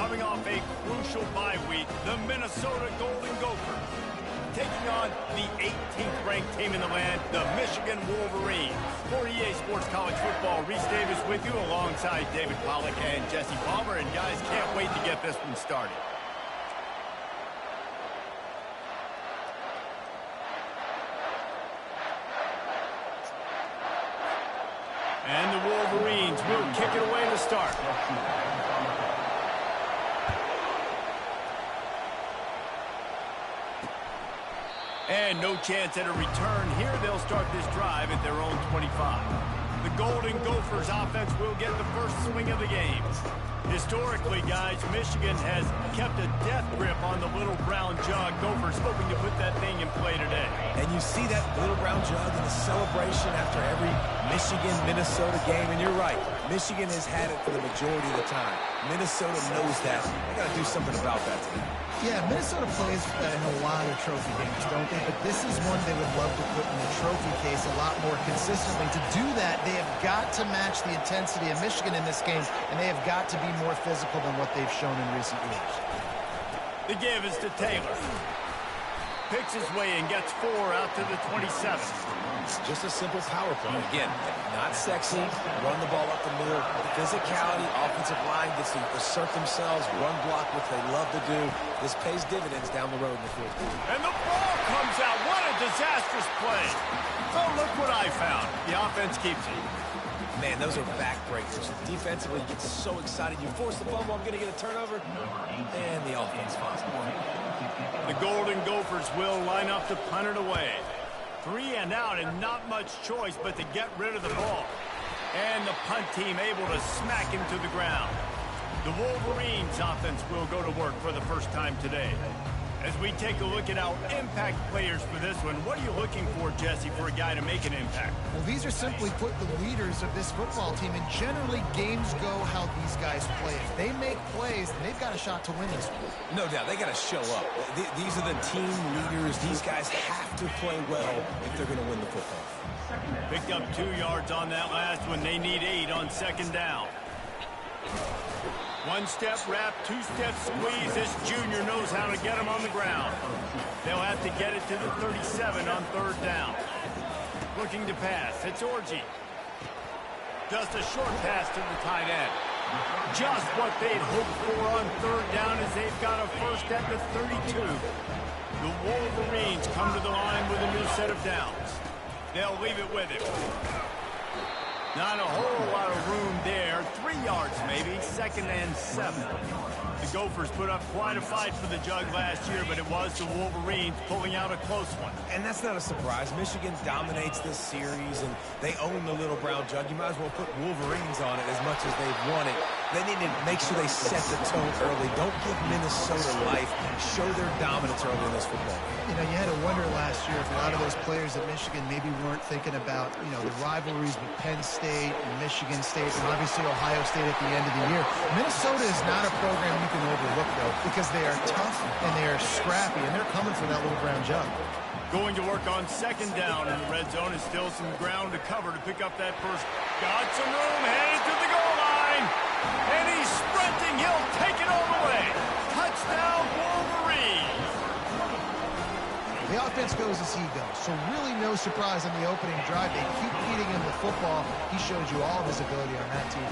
coming off a crucial bye week, the Minnesota Golden Gophers, taking on the 18th ranked team in the land, the Michigan Wolverines. For EA Sports College Football, Reese Davis with you alongside David Pollack and Jesse Palmer. And guys, can't wait to get this one started. And the Wolverines will kick it away to start. And no chance at a return here. They'll start this drive at their own 25. The Golden Gophers offense will get the first swing of the game. Historically, guys, Michigan has kept a death grip on the little brown jug. Gophers hoping to put that thing in play today. And you see that little brown jug in the celebration after every Michigan-Minnesota game. And you're right, Michigan has had it for the majority of the time. Minnesota knows that. They got to do something about that today. Yeah, Minnesota plays in a lot of trophy games, don't they? But this is one they would love to put in the trophy case a lot more consistently. To do that, they have got to match the intensity of Michigan in this game, and they have got to be more physical than what they've shown in recent years. The give is to Taylor. Picks his way and gets 4 out to the 27. Just a simple power play. Again, not sexy, run the ball up the middle. Physicality, offensive line gets to assert themselves, run block, which they love to do. This pays dividends down the road in the fourth quarter. And the ball comes out. What a disastrous play. Oh, look what I found. The offense keeps it. Man, those are backbreakers. Defensively, you get so excited. You force the fumble, I'm going to get a turnover. And the offense finds the ball. The Golden Gophers will line up to punt it away. 3 and out, and not much choice but to get rid of the ball. And the punt team able to smack him to the ground. The Wolverines offense will go to work for the first time today. As we take a look at our impact players for this one, what are you looking for, Jesse, for a guy to make an impact? Well, these are simply put the leaders of this football team, and generally games go how these guys play. If they make plays, then they've got a shot to win this one. No doubt, they got to show up. These are the team leaders. These guys have to play well if they're going to win the football. Picked up 2 yards on that last one. They need 8 on second down. 1-step wrap, 2-step squeeze. This junior knows how to get him on the ground. They'll have to get it to the 37 on third down. Looking to pass. It's Orji. Just a short pass to the tight end. Just what they'd hoped for on third down as they've got a first at the 32. The Wolverines come to the line with a new set of downs. They'll leave it with him. Not a whole lot of room there. 3 yards maybe, 2nd and 7. The Gophers put up quite a fight for the jug last year, but it was the Wolverines pulling out a close one. And that's not a surprise. Michigan dominates this series, and they own the little brown jug. You might as well put Wolverines on it as much as they've won it. They need to make sure they set the tone early. Don't give Minnesota life. Show their dominance early in this football game. You know, you had to wonder last year if a lot of those players at Michigan maybe weren't thinking about, you know, the rivalries with Penn State and Michigan State and obviously Ohio State at the end of the year. Minnesota is not a program you can overlook, though, because they are tough and they are scrappy, and they're coming for that little brown jug. Going to work on second down, and the red zone is still some ground to cover to pick up that first. Got some room, headed to the goal line. And he's sprinting. He'll take it all the way. Touchdown, Wolverines. The offense goes as he goes, so really no surprise on the opening drive. They keep feeding him the football. He showed you all of his ability on that TV.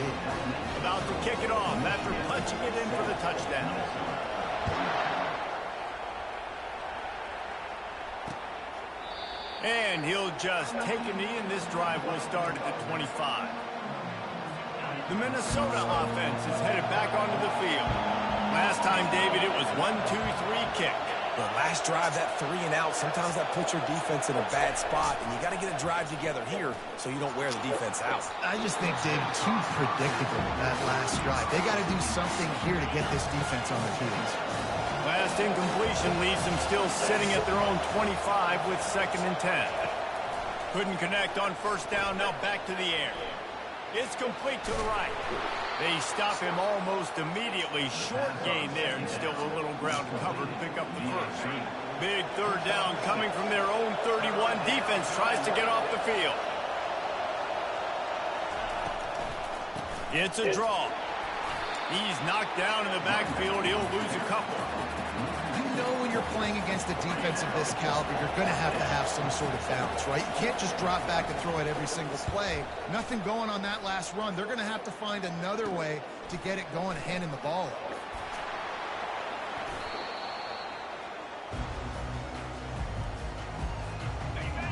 About to kick it off after punching it in for the touchdown. And he'll just take a knee, and this drive will start at the 25. The Minnesota offense is headed back onto the field. Last time, David, it was 1-2-3 kick. The last drive, that 3 and out, sometimes that puts your defense in a bad spot, and you got to get a drive together here so you don't wear the defense out. I just think, Dave, too predictable that last drive. They got to do something here to get this defense on their heels. Last incompletion leaves them still sitting at their own 25 with 2nd and 10. Couldn't connect on first down, now back to the air. It's complete to the right. They stop him almost immediately. Short gain there, and still a little ground cover to pick up the first. Big third down coming from their own 31. Defense tries to get off the field. It's a draw. He's knocked down in the backfield. He'll lose a couple. You know when you're playing against a defense of this caliber, you're going to have some sort of balance, right? You can't just drop back and throw it every single play. Nothing going on that last run. They're going to have to find another way to get it going, handing the ball off.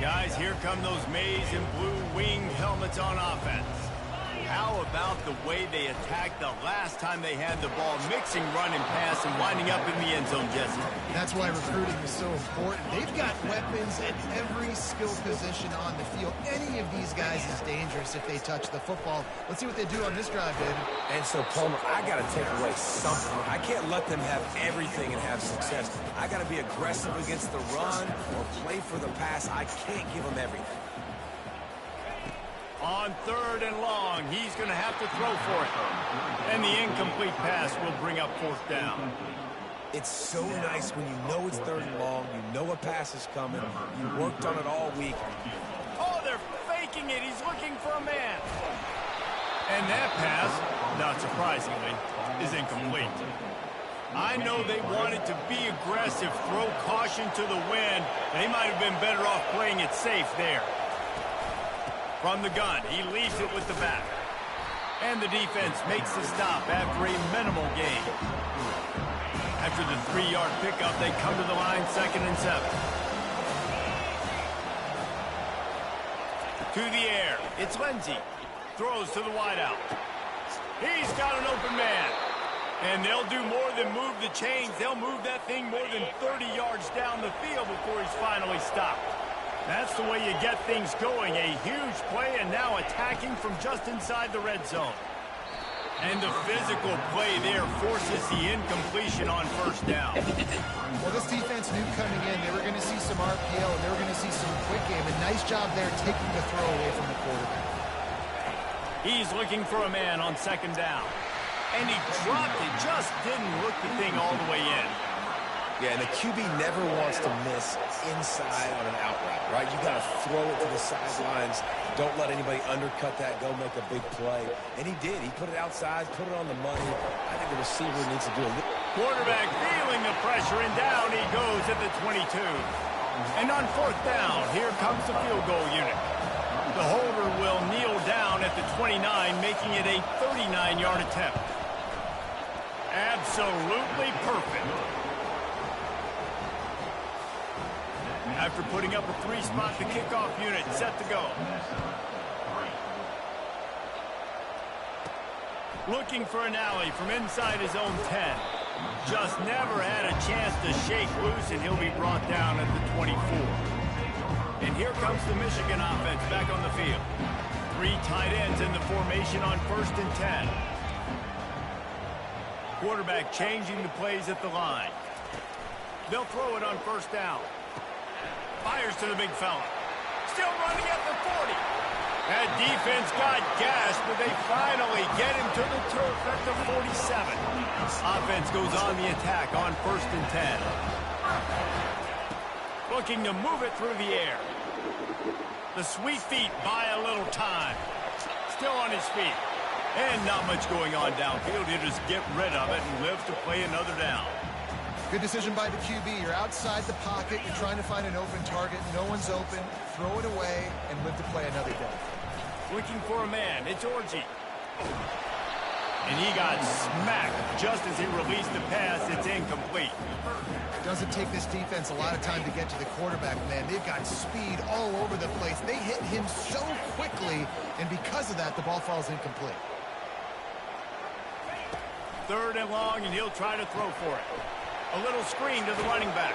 Guys, here come those maize and blue winged helmets on offense. How about the way they attacked the last time they had the ball, mixing run and pass and winding up in the end zone, Jesse? That's why recruiting is so important. They've got weapons at every skill position on the field. Any of these guys is dangerous if they touch the football. Let's see what they do on this drive, David. And so, Palmer, I got to take away something. I can't let them have everything and have success. I got to be aggressive against the run or play for the pass. I can't give them everything. On 3rd and long, he's going to have to throw for it. And the incomplete pass will bring up 4th down. It's so nice when you know it's 3rd and long, you know a pass is coming, you worked on it all week. Oh, they're faking it. He's looking for a man. And that pass, not surprisingly, is incomplete. I know they wanted to be aggressive, throw caution to the wind. They might have been better off playing it safe there. From the gun, he leaves it with the back. And the defense makes the stop after a minimal gain. After the 3-yard pickup, they come to the line 2nd and 7. To the air, it's Lindsey. Throws to the wideout. He's got an open man. And they'll do more than move the chains. They'll move that thing more than 30 yards down the field before he's finally stopped. That's the way you get things going. A huge play, and now attacking from just inside the red zone. And the physical play there forces the incompletion on 1st down. Well, this defense knew coming in they were going to see some RPO, and they were going to see some quick game. A nice job there taking the throw away from the quarterback. He's looking for a man on 2nd down. And he dropped it, just didn't look the thing all the way in. Yeah, and the QB never wants to miss inside on an out route, right? You got to throw it to the sidelines. Don't let anybody undercut that, go make a big play. And he did. He put it outside, put it on the money. I think the receiver needs to do a little. Quarterback feeling the pressure, and down he goes at the 22. And on 4th down, here comes the field goal unit. The holder will kneel down at the 29, making it a 39-yard attempt. Absolutely perfect. After putting up a 3-spot, the kickoff unit set to go. Looking for an alley from inside his own 10. Just never had a chance to shake loose, and he'll be brought down at the 24. And here comes the Michigan offense back on the field. 3 tight ends in the formation on 1st and 10. Quarterback changing the plays at the line. They'll throw it on 1st down. Fires to the big fella. Still running at the 40. That defense got gassed, but they finally get him to the turf at the 47. Offense goes on the attack on 1st and 10. Looking to move it through the air. The sweet feet buy a little time. Still on his feet. And not much going on downfield. He'll just get rid of it and live to play another down. Good decision by the QB. You're outside the pocket. You're trying to find an open target. No one's open. Throw it away and live to play another day. Looking for a man. It's Orji. And he got smacked just as he released the pass. It's incomplete. It doesn't take this defense a lot of time to get to the quarterback, man. They've got speed all over the place. They hit him so quickly, and because of that, the ball falls incomplete. 3rd and long, and he'll try to throw for it. A little screen to the running back.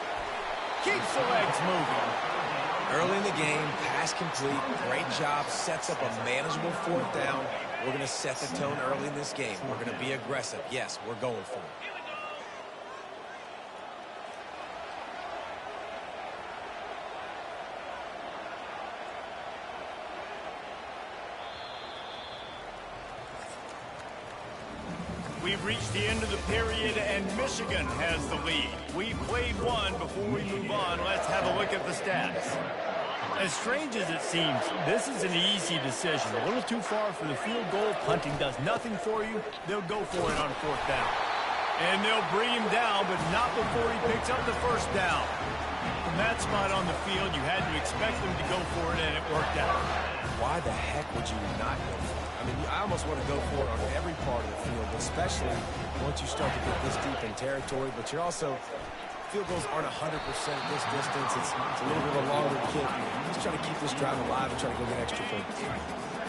Keeps the legs moving. Early in the game, pass complete. Great job. Sets up a manageable 4th down. We're going to set the tone early in this game. We're going to be aggressive. Yes, we're going for it. We've reached the end of the period, and Michigan has the lead. We've played one. Before we move on, let's have a look at the stats. As strange as it seems, this is an easy decision. A little too far for the field goal. Punting does nothing for you. They'll go for it on 4th down. And they'll bring him down, but not before he picks up the 1st down. From that spot on the field, you had to expect them to go for it, and it worked out. Why the heck would you not go for it? I mean, I almost want to go for it on every part of the field, especially once you start to get this deep in territory. But you're also, field goals aren't 100% at this distance. It's a little bit of a longer kick. Just trying to keep this drive alive and try to go get extra points.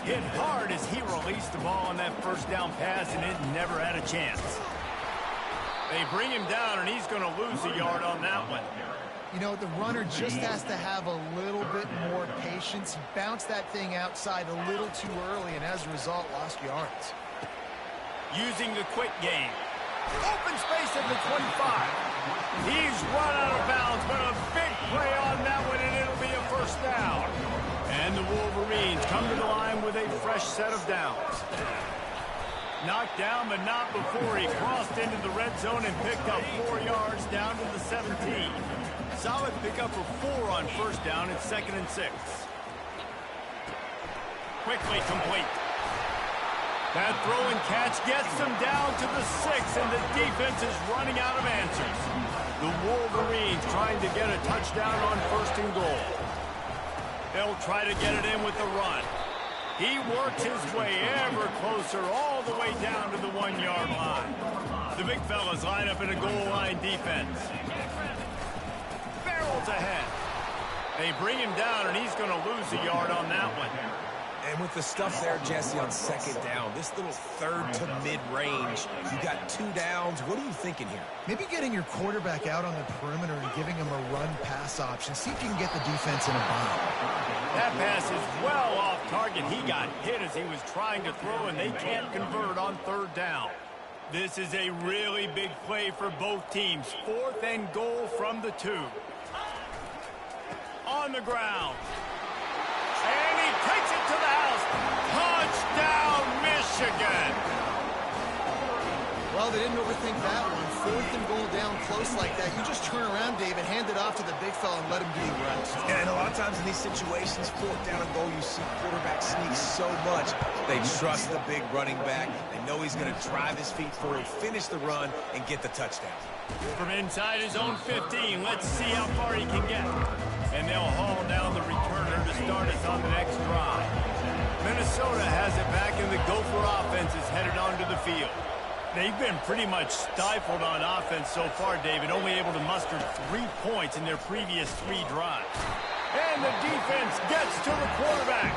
Hit hard as he released the ball on that 1st down pass, and it never had a chance. They bring him down, and he's going to lose a yard on that one. You know, the runner just has to have a little bit more patience. He bounced that thing outside a little too early, and as a result, lost yards. Using the quick game. Open space at the 25. He's run out of bounds, but a big play on that one, and it'll be a 1st down. And the Wolverines come to the line with a fresh set of downs. Knocked down, but not before he crossed into the red zone and picked up 4 yards down to the 17. Solid pickup of 4 on 1st down. It's 2nd and 6. Quickly complete. That throw and catch gets them down to the 6, and the defense is running out of answers. The Wolverines trying to get a touchdown on 1st and goal. They'll try to get it in with the run. He works his way ever closer all the way down to the 1-yard line. The big fellas line up in a goal line defense. Barrels ahead. They bring him down, and he's going to lose a yard on that one. And with the stuff there, Jesse, on 2nd down, this little 3rd to mid-range, you got 2 downs. What are you thinking here? Maybe getting your quarterback out on the perimeter and giving him a run-pass option. See if you can get the defense in a bind. That pass is well off target. He got hit as he was trying to throw, and they can't convert on 3rd down. This is a really big play for both teams. 4th and goal from the 2. On the ground. And he takes it to the house. Touchdown, Michigan. Well, they didn't overthink that one. 4th and goal down close like that. You just turn around, David, hand it off to the big fella and let him do the rest. Yeah, and a lot of times in these situations, 4th down and goal, you see quarterbacks sneak so much. They trust the big running back. They know he's going to drive his feet forward, finish the run, and get the touchdown. From inside his own 15, let's see how far he can get. And they'll haul down the returner to start us on the next drive. Minnesota has it back, and the Gopher offense is headed onto the field. They've been pretty much stifled on offense so far, David, only able to muster 3 points in their previous 3 drives. And the defense gets to the quarterback.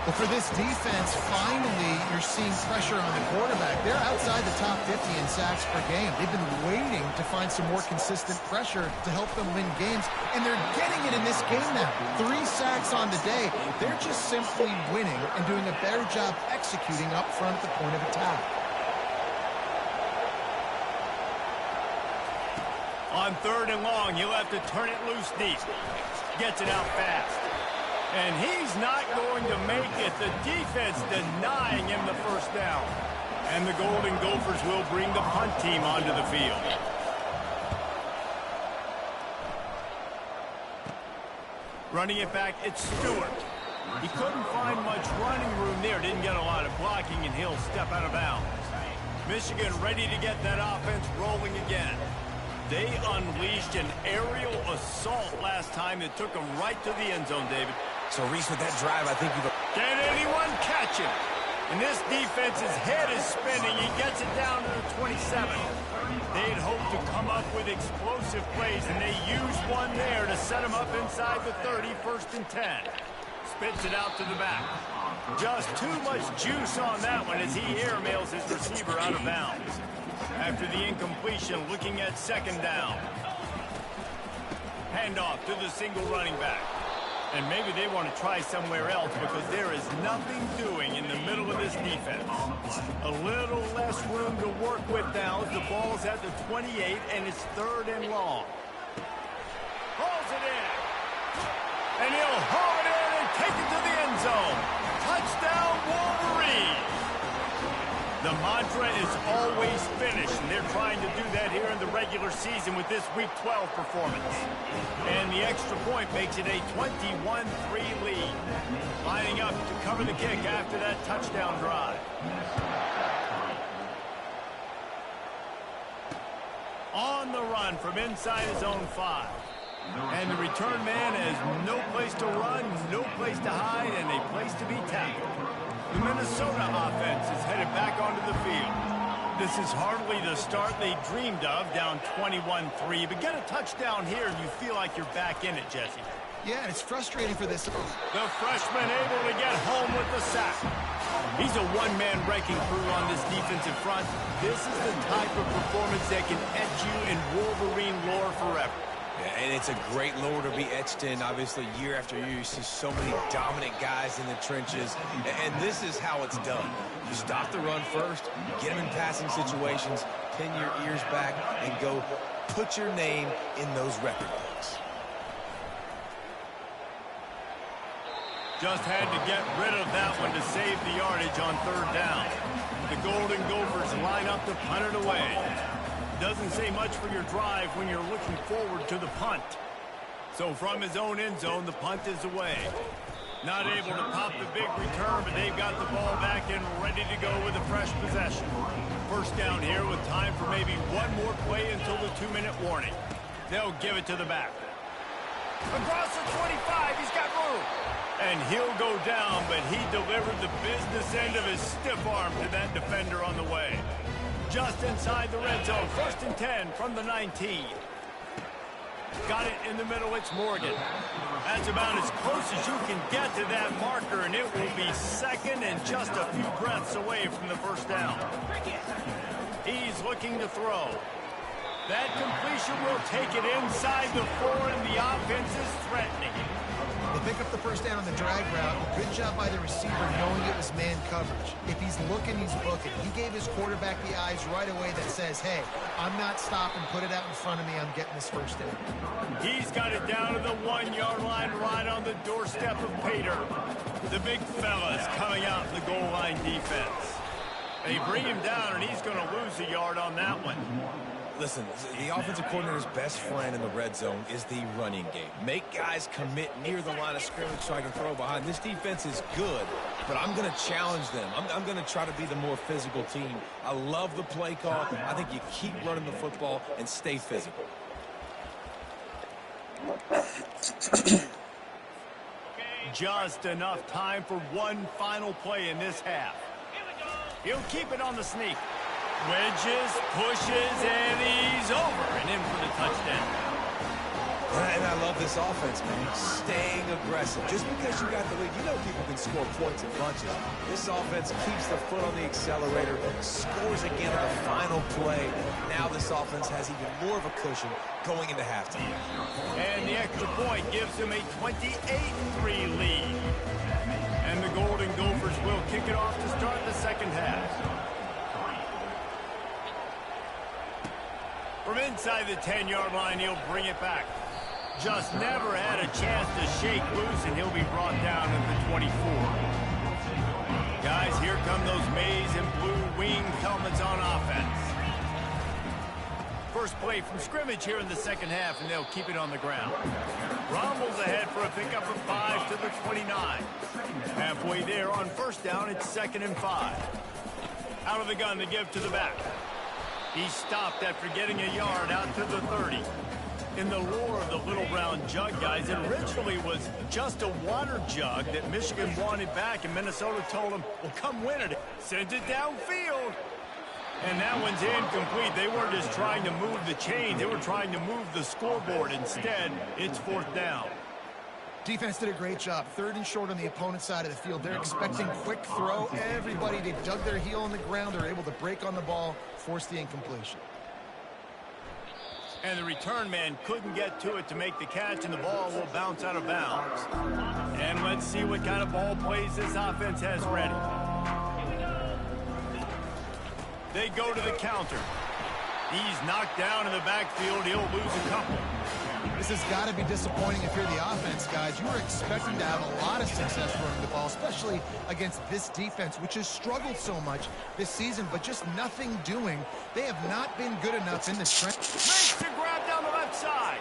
Well, for this defense, finally, you're seeing pressure on the quarterback. They're outside the top 50 in sacks per game. They've been waiting to find some more consistent pressure to help them win games, and they're getting it in this game now. 3 sacks on the day. They're just simply winning and doing a better job executing up front at the point of attack. On 3rd and long, he'll have to turn it loose deep. Gets it out fast. And he's not going to make it. The defense denying him the 1st down. And the Golden Gophers will bring the punt team onto the field. Running it back, it's Stewart. He couldn't find much running room there. Didn't get a lot of blocking, and he'll step out of bounds. Michigan ready to get that offense rolling again. They unleashed an aerial assault last time that took them right to the end zone, David. So, Reese, with that drive, I think you've... Can anyone catch him? And this defense's head is spinning. He gets it down to the 27. They'd hoped to come up with explosive plays, and they used one there to set him up inside the 30, 1st and 10. Spits it out to the back. Just too much juice on that one as he airmails his receiver out of bounds. After the incompletion, looking at 2nd down. Handoff to the single running back. And maybe they want to try somewhere else because there is nothing doing in the middle of this defense. A little less room to work with now as the ball's at the 28 and it's 3rd and long. Hauls it in. And he'll haul it in and take it to the end zone. Touchdown, Wolverines. The mantra is always finish, and they're trying to do that here in the regular season with this Week 12 performance. And the extra point makes it a 21-3 lead. Lining up to cover the kick after that touchdown drive. On the run from inside his own 5. And the return man has no place to run, no place to hide, and a place to be tackled. The Minnesota offense is headed back onto the field. This is hardly the start they dreamed of, down 21-3. But get a touchdown here, and you feel like you're back in it, Jesse. Yeah, and it's frustrating for this. The freshman able to get home with the sack. He's a one-man wrecking crew on this defensive front. This is the type of performance that can etch you in Wolverine lore forever. Yeah, and it's a great lore to be etched in. Obviously, year after year, you see so many dominant guys in the trenches. And this is how it's done. You stop the run first, get them in passing situations, pin your ears back, and go put your name in those record books. Just had to get rid of that one to save the yardage on 3rd down. The Golden Gophers line up to punt it away. Doesn't say much for your drive when you're looking forward to the punt. So from his own end zone, the punt is away. Not able to pop the big return, but they've got the ball back and ready to go with a fresh possession. First down here with time for maybe one more play until the 2-minute warning. They'll give it to the back. Across the 25, he's got room. And he'll go down, but he delivered the business end of his stiff arm to that defender on the way. Just inside the red zone, 1st and 10 from the 19. Got it in the middle, it's Morgan. That's about as close as you can get to that marker, and it will be 2nd and just a few breaths away from the 1st down. He's looking to throw. That completion will take it inside the 4, and the offense is threatening. They pick up the 1st down on the drag route. Good job by the receiver knowing it was man coverage. If he's looking, he's booking. He gave his quarterback the eyes right away that says, hey, I'm not stopping. Put it out in front of me. I'm getting this 1st down. He's got it down to the 1-yard line right on the doorstep of Pater. The big fella's coming out in the goal line defense. They bring him down, and he's going to lose a yard on that one. Listen, the offensive coordinator's best friend in the red zone is the running game. Make guys commit near the line of scrimmage so I can throw behind. This defense is good, but I'm going to challenge them. I'm going to try to be the more physical team. I love the play call. I think you keep running the football and stay physical. Just enough time for one final play in this half. He'll keep it on the sneak. Wedges, pushes, and he's over and in for the touchdown. And I love this offense, man. Staying aggressive. Just because you got the lead, you know people can score points in bunches. This offense keeps the foot on the accelerator, scores again on the final play. Now this offense has even more of a cushion going into halftime. And the extra point gives him a 28-3 lead. And the Golden Gophers will kick it off to start the 2nd half. From inside the 10-yard line, he'll bring it back. Just never had a chance to shake loose, and he'll be brought down at the 24. Guys, here come those maize and blue winged helmets on offense. First play from scrimmage here in the 2nd half, and they'll keep it on the ground. Rumbles ahead for a pickup of 5 to the 29. Halfway there on 1st down, it's 2nd and 5. Out of the gun to give to the back. He stopped after getting a yard out to the 30. In the lore of the little brown jug, guys, it originally was just a water jug that Michigan wanted back, and Minnesota told him, well, come win it. Send it downfield. And that one's incomplete. They weren't just trying to move the chain. They were trying to move the scoreboard. Instead, it's 4th down. Defense did a great job. 3rd and short on the opponent's side of the field. They're expecting quick throw. Everybody, they dug their heel on the ground. They're able to break on the ball, force the incompletion. And the return man couldn't get to it to make the catch, and the ball will bounce out of bounds. And let's see what kind of ball plays this offense has ready. They go to the counter. He's knocked down in the backfield. He'll lose a couple. This has got to be disappointing if you're the offense, guys. You were expecting to have a lot of success running the ball, especially against this defense, which has struggled so much this season, but just nothing doing. They have not been good enough in the trench. Makes the grab down the left side.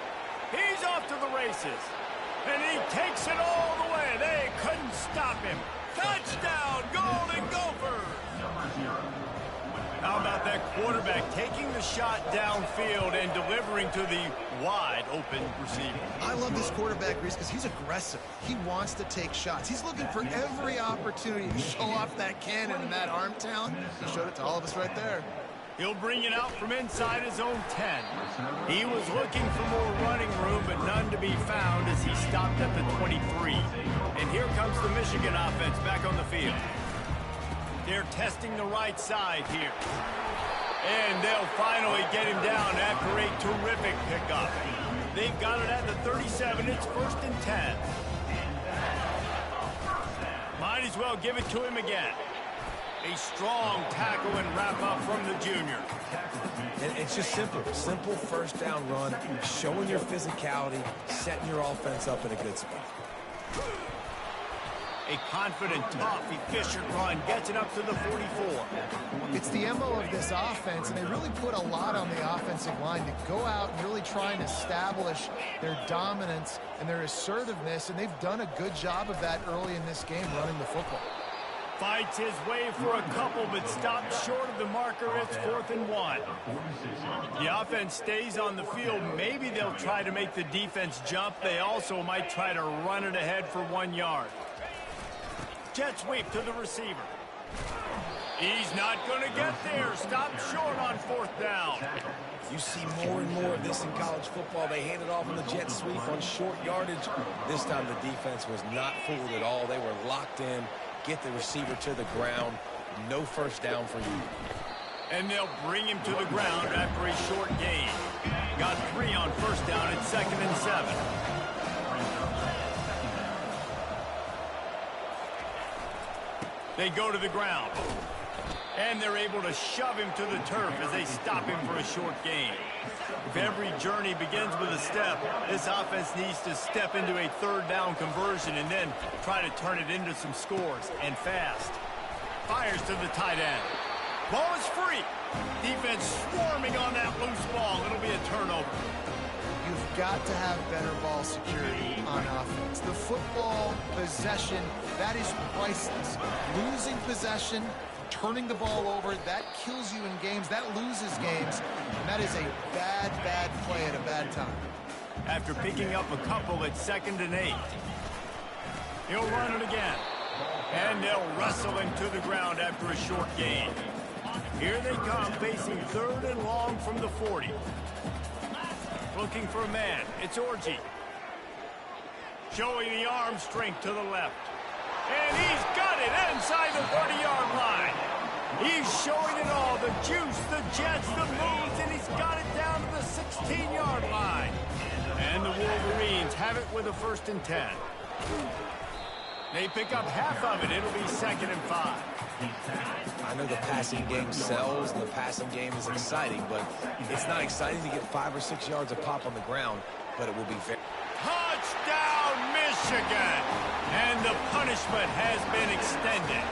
He's off to the races. And he takes it all the way. They couldn't stop him. Touchdown, Golden Gophers. How about that quarterback taking the shot downfield and delivering to the wide-open receiver? I love this quarterback, Reese, because he's aggressive. He wants to take shots. He's looking for every opportunity to show off that cannon and that arm talent. He showed it to all of us right there. He'll bring it out from inside his own 10. He was looking for more running room, but none to be found as he stopped at the 23. And here comes the Michigan offense back on the field. They're testing the right side here. And they'll finally get him down after a terrific pickup. They've got it at the 37. It's 1st and 10. Might as well give it to him again. A strong tackle and wrap-up from the junior. And it's just simple. Simple first down run, showing your physicality, setting your offense up in a good spot. A confident, tough, efficient run gets it up to the 44. It's the MO of this offense, and they really put a lot on the offensive line to go out and really try and establish their dominance and their assertiveness, and they've done a good job of that early in this game running the football. Fights his way for a couple, but stops short of the marker. It's 4th and 1. The offense stays on the field. Maybe they'll try to make the defense jump. They also might try to run it ahead for 1 yard. Jet sweep to the receiver. He's not going to get there. Stopped short on 4th down. You see more and more of this in college football. They hand it off in the jet sweep on short yardage. This time the defense was not fooled at all. They were locked in. Get the receiver to the ground. No first down for you. And they'll bring him to the ground after a short gain. Got 3 on 1st down at 2nd and 7. They go to the ground. And they're able to shove him to the turf as they stop him for a short gain. If every journey begins with a step, this offense needs to step into a 3rd down conversion and then try to turn it into some scores, and fast. Fires to the tight end. Ball is free. Defense swarming on that loose ball. It'll be a turnover. You've got to have better ball security on offense. The football possession, that is priceless. Losing possession, turning the ball over, that kills you in games, that loses games, and that is a bad, bad play at a bad time. After picking up a couple at 2nd and 8. He'll run it again. And they'll wrestle him to the ground after a short gain. Here they come, facing 3rd and long from the 40. Looking for a man. It's Orji. Showing the arm strength to the left. And he's got it inside the 30-yard line. He's showing it all. The juice, the jets, the moves, and he's got it down to the 16-yard line. And the Wolverines have it with a 1st and 10. They pick up half of it. It'll be 2nd and 5. I know the passing game sells and the passing game is exciting, but it's not exciting to get 5 or 6 yards of pop on the ground, but it will be very... Touchdown, Michigan! And the punishment has been extended.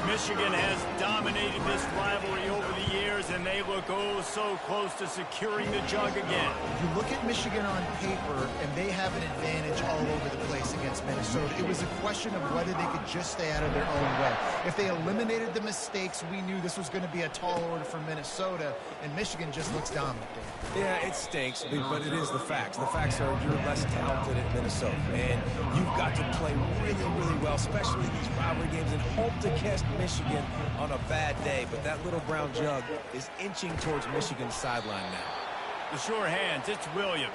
Michigan has dominated this rivalry over the years, and they look oh so close to securing the jug again. You look at Michigan on paper, and they have an advantage all over the place against Minnesota. It was a question of whether they could just stay out of their own way. If they eliminated the mistakes, we knew this was going to be a tall order for Minnesota, and Michigan just looks dominant, Dan. Yeah, it stinks, but it is the facts. The facts are you're less talented at Minnesota, and you've got to play really, really well, especially these rivalry games, and hope to catch Michigan on a bad day. But that little brown jug is inching towards Michigan's sideline now. The sure hands, it's Williams.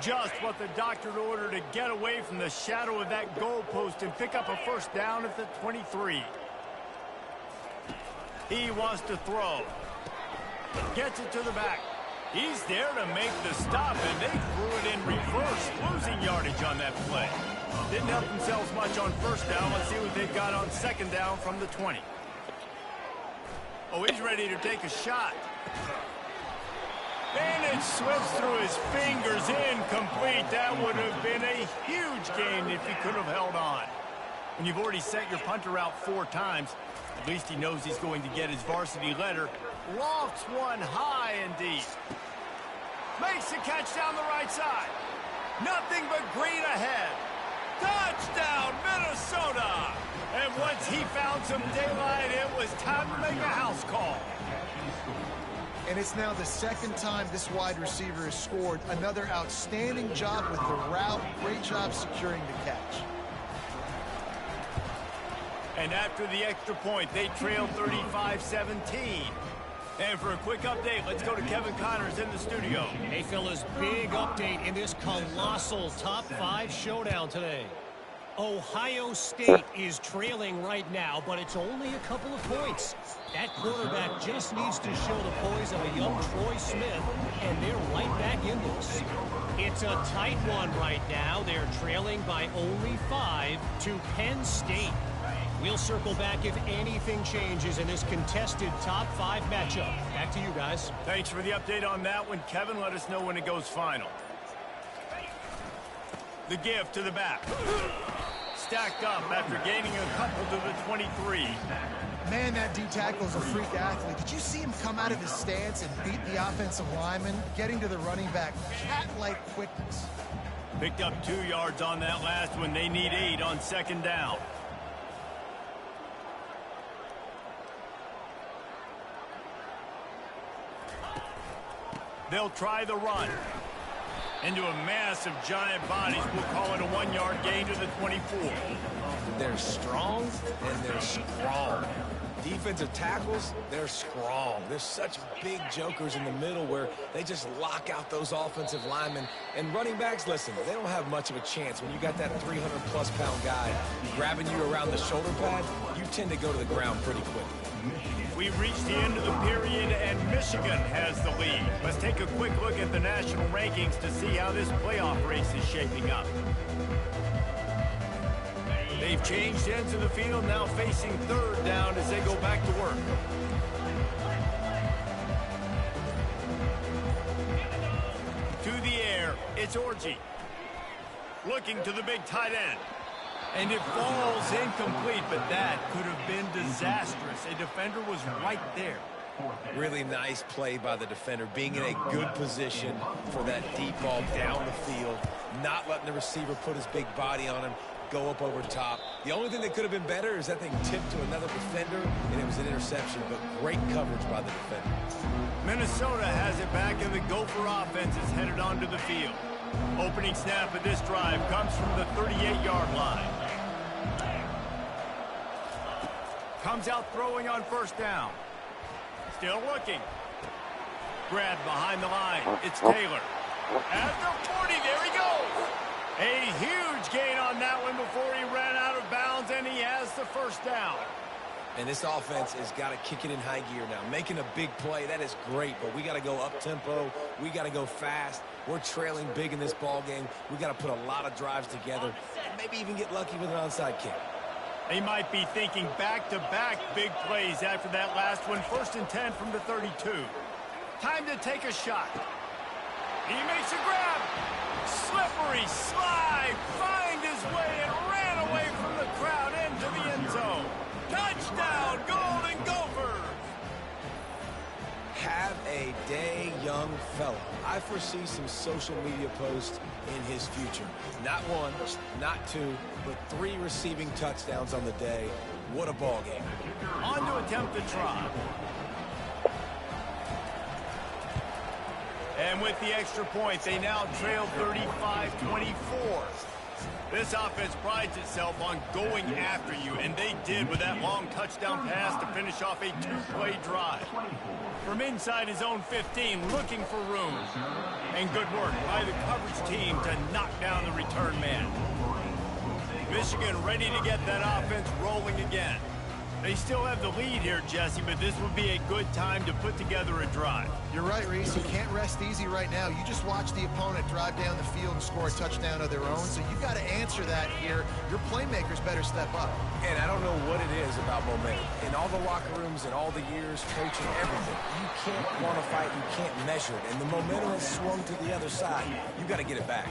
Just what the doctor ordered to get away from the shadow of that goalpost and pick up a 1st down at the 23. He wants to throw. Gets it to the back. He's there to make the stop, and they threw it in reverse, losing yardage on that play. Didn't help themselves much on 1st down. Let's see what they've got on 2nd down from the 20. Oh, he's ready to take a shot. And it slips through his fingers, incomplete. That would have been a huge gain if he could have held on. When you've already sent your punter out 4 times, at least he knows he's going to get his varsity letter. Lofts one high and deep. Makes the catch down the right side. Nothing but green ahead. Touchdown, Minnesota! And once he found some daylight, it was time to make a house call. And it's now the second time this wide receiver has scored. Another outstanding job with the route. Great job securing the catch. And after the extra point, they trail 35-17. And for a quick update, let's go to Kevin Connors in the studio. Hey, fellas, big update in this colossal top 5 showdown today. Ohio State is trailing right now, but it's only a couple of points. That quarterback just needs to show the poise of a young Troy Smith, and they're right back in this. It's a tight one right now. They're trailing by only 5 to Penn State. We'll circle back if anything changes in this contested top 5 matchup. Back to you guys. Thanks for the update on that one, Kevin. Let us know when it goes final. The give to the back. Stacked up after gaining a couple to the 23. Man, that D-tackle is a freak athlete. Did you see him come out of his stance and beat the offensive lineman, getting to the running back? Cat-like quickness. Picked up 2 yards on that last one. They need 8 on second down. They'll try the run. Into a mass of giant bodies. We'll call it a 1-yard gain to the 24. They're strong and they're strong. Defensive tackles, they're strong. They're such big jokers in the middle where they just lock out those offensive linemen. And running backs, listen, they don't have much of a chance. When you got that 300-plus pound guy grabbing you around the shoulder pad, you tend to go to the ground pretty quickly. We've reached the end of the period, and Michigan has the lead. Let's take a quick look at the national rankings to see how this playoff race is shaping up. They've changed ends of the field, now facing third down as they go back to work. To the air, it's Orji. Looking to the big tight end. And it falls incomplete, but that could have been disastrous. A defender was right there. Really nice play by the defender, being in a good position for that deep ball down the field, not letting the receiver put his big body on him, go up over top. The only thing that could have been better is that thing tipped to another defender, and it was an interception, but great coverage by the defender. Minnesota has it back, and the Gopher offense is headed onto the field. Opening snap of this drive comes from the 38-yard line. Comes out throwing on first down. Still looking. Grabbed behind the line. It's Taylor. At the 40, there he goes. A huge gain on that one before he ran out of bounds, and he has the first down. And this offense has got to kick it in high gear now. Making a big play, that is great, but we got to go up-tempo. We got to go fast. We're trailing big in this ball game. We got to put a lot of drives together and maybe even get lucky with an onside kick. They might be thinking back-to-back big plays after that last one. 1st and 10 from the 32. Time to take a shot. He makes a grab. Slippery slide. Find his way and ran away from the crowd into the end zone. Touchdown, Golden Gophers! Have a day, young fella. I foresee some social media posts in his future. Not 1, not 2, but 3 receiving touchdowns on the day. What a ball game. On to attempt the try. And with the extra point, they now trail 35-24. This offense prides itself on going after you, and they did with that long touchdown pass to finish off a 2-play drive. From inside his own 15, looking for room. And good work by the coverage team to knock down the return man. Michigan ready to get that offense rolling again. They still have the lead here, Jesse, but this would be a good time to put together a drive. You're right, Reese. You can't rest easy right now. You just watch the opponent drive down the field and score a touchdown of their own, so you've got to answer that here. Your playmakers better step up. And I don't know what it is about momentum. In all the locker rooms and all the years, coaching, everything, you can't quantify it, you can't measure it. And the momentum has swung to the other side. You got to get it back.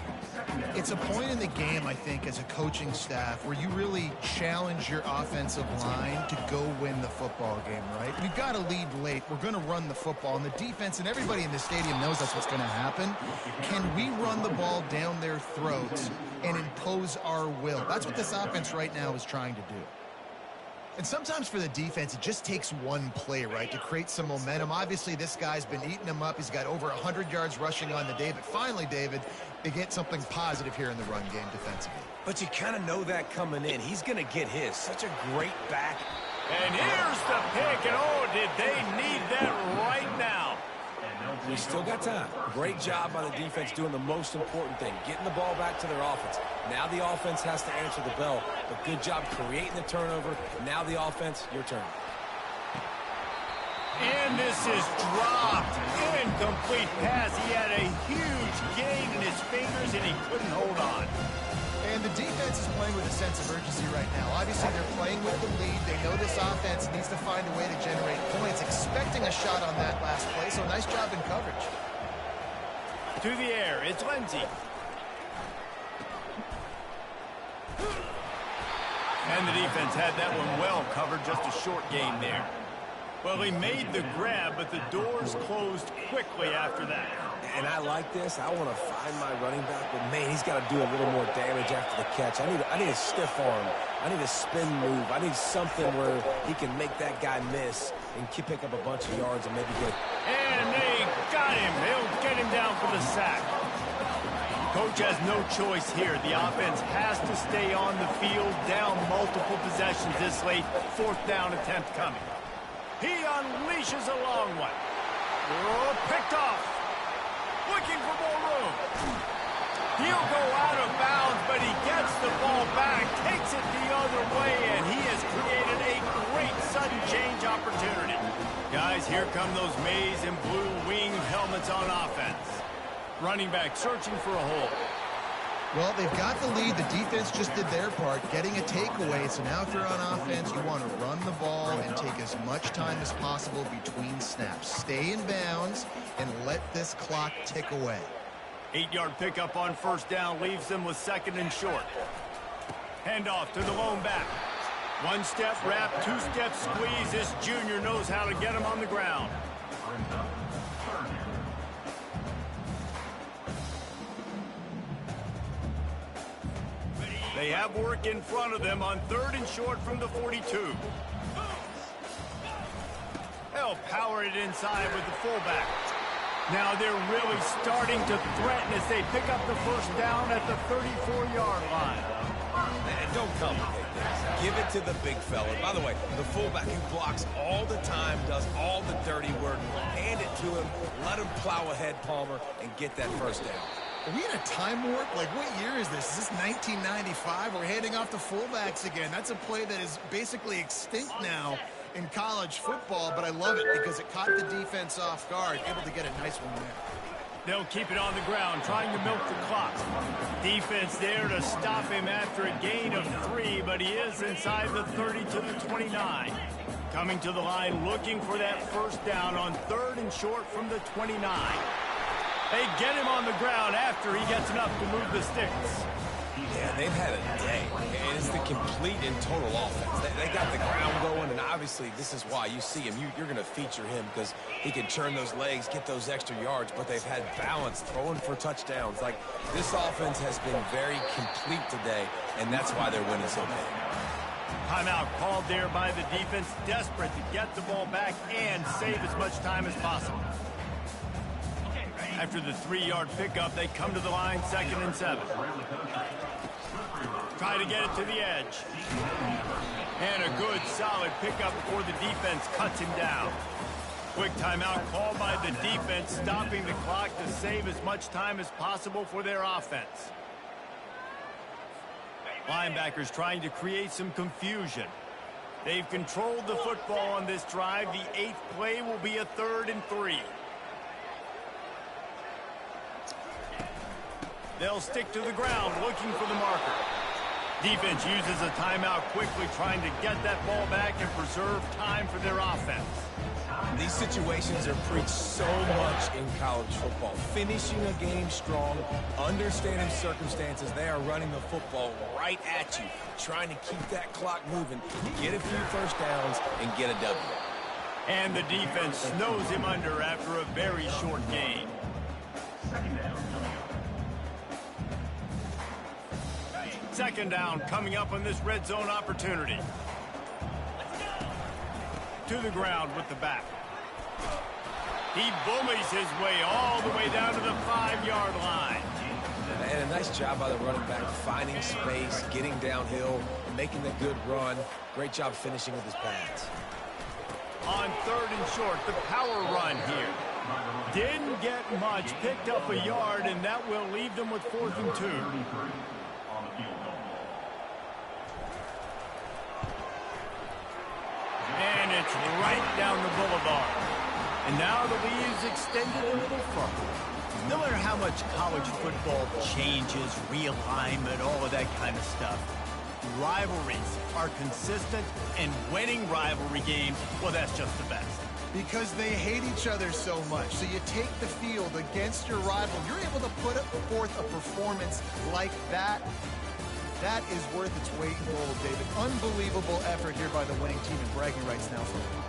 It's a point in the game, I think, as a coaching staff where you really challenge your offensive line to go win the football game, right? We've got to lead late. We're going to run the football. And the defense and everybody in the stadium knows that's what's going to happen. Can we run the ball down their throats and impose our will? That's what this offense right now is trying to do. And sometimes for the defense, it just takes one play, right, to create some momentum. Obviously, this guy's been eating them up. He's got over 100 yards rushing on the day. But finally, David, they get something positive here in the run game defensively. But you kind of know that coming in. He's going to get his. Such a great back. And here's the pick, and oh, did they need that right now. We still got time. Great job by the defense doing the most important thing, getting the ball back to their offense. Now the offense has to answer the bell, but good job creating the turnover. Now the offense, your turn. And this is dropped. Incomplete pass. He had a huge gain in his fingers, and he couldn't hold on. And the defense is playing with a sense of urgency right now. Obviously, they're playing with the lead. They know this offense needs to find a way to generate points, expecting a shot on that last play, so nice job in coverage. To the air, it's Lindsey. And the defense had that one well covered, just a short gain there. Well, he made the grab, but the doors closed quickly after that. And I like this. I want to find my running back, but man, he's got to do a little more damage after the catch. I need a stiff arm. I need a spin move. I need something where he can make that guy miss and pick up a bunch of yards and maybe get. And they got him. They'll get him down for the sack. Coach has no choice here. The offense has to stay on the field, down multiple possessions this late. Fourth down attempt coming. He unleashes a long one. Oh, picked off. Looking for more room. He'll go out of bounds, but he gets the ball back, takes it the other way, and he has created a great sudden change opportunity. Guys, here come those maize and blue wing helmets on offense. Running back searching for a hole. Well, they've got the lead. The defense just did their part, getting a takeaway. So now if you're on offense, you want to run the ball and take as much time as possible between snaps. Stay in bounds and let this clock tick away. 8-yard pickup on first down leaves them with second and short. Handoff to the lone back. One-step wrap, two-step squeeze. This junior knows how to get him on the ground. They have work in front of them on third and short from the 42. They'll power it inside with the fullback. Now they're really starting to threaten as they pick up the first down at the 34-yard line. And don't complicate this. Give it to the big fella. By the way, the fullback who blocks all the time, does all the dirty work. Hand it to him, let him plow ahead, Palmer, and get that first down. Are we in a time warp? Like, what year is this? Is this 1995? We're handing off to fullbacks again. That's a play that is basically extinct now in college football, but I love it because it caught the defense off guard, able to get a nice one there. They'll keep it on the ground, trying to milk the clock. Defense there to stop him after a gain of 3, but he is inside the 30 to the 29. Coming to the line, looking for that first down on third and short from the 29. They get him on the ground after he gets enough to move the sticks. Yeah, they've had a day. And it's the complete and total offense. They got the ground going, and obviously this is why you see him. You're going to feature him because he can turn those legs, get those extra yards, but they've had balance, throwing for touchdowns. Like, this offense has been very complete today, and that's why they're winning so big. Timeout called there by the defense, desperate to get the ball back and save as much time as possible. After the 3-yard pickup, they come to the line, 2nd and 7. Try to get it to the edge. And a good, solid pickup before the defense cuts him down. Quick timeout called by the defense, stopping the clock to save as much time as possible for their offense. Linebackers trying to create some confusion. They've controlled the football on this drive. The 8th play will be a 3rd and 3. They'll stick to the ground looking for the marker. Defense uses a timeout quickly, trying to get that ball back and preserve time for their offense. These situations are preached so much in college football. Finishing a game strong, understanding circumstances. They are running the football right at you, trying to keep that clock moving, get a few first downs, and get a W. And the defense snows him under after a very short gain. Second down coming up on this red zone opportunity. To the ground with the back. He bullies his way all the way down to the 5-yard line. And a nice job by the running back, finding space, getting downhill, making a good run. Great job finishing with his pads. On 3rd and short, the power run here. Didn't get much, picked up a yard, and that will leave them with 4th and 2. And it's right down the boulevard. And now the lead is extended a little further. No matter how much college football changes, realignment, all of that kind of stuff, rivalries are consistent, and winning rivalry games, well, that's just the best. Because they hate each other so much. So you take the field against your rival. You're able to put forth a performance like that. That is worth its weight in gold, David. Unbelievable effort here by the winning team, and bragging rights now for them.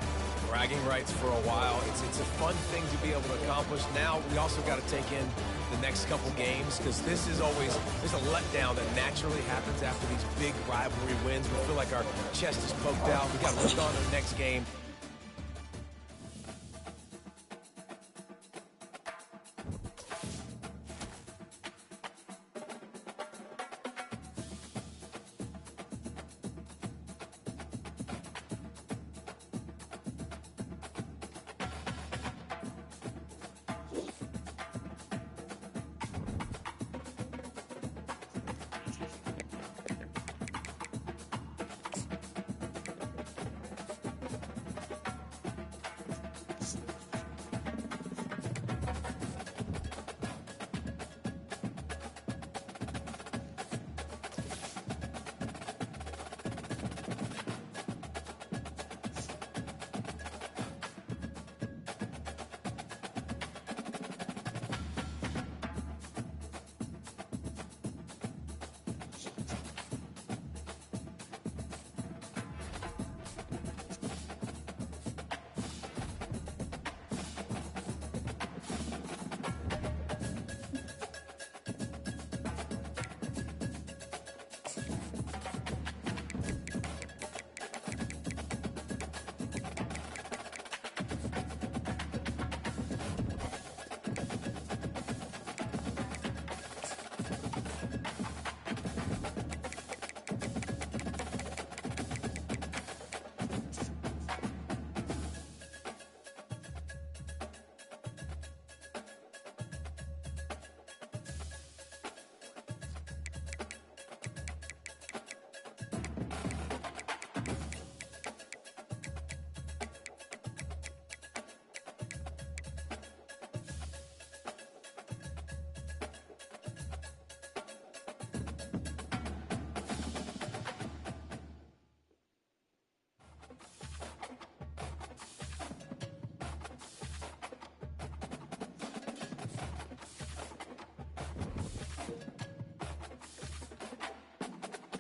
Bragging rights for a while. It's a fun thing to be able to accomplish. Now we also got to take in the next couple games, because this is always, there's a letdown that naturally happens after these big rivalry wins. We feel like our chest is poked out. We got to look on to the next game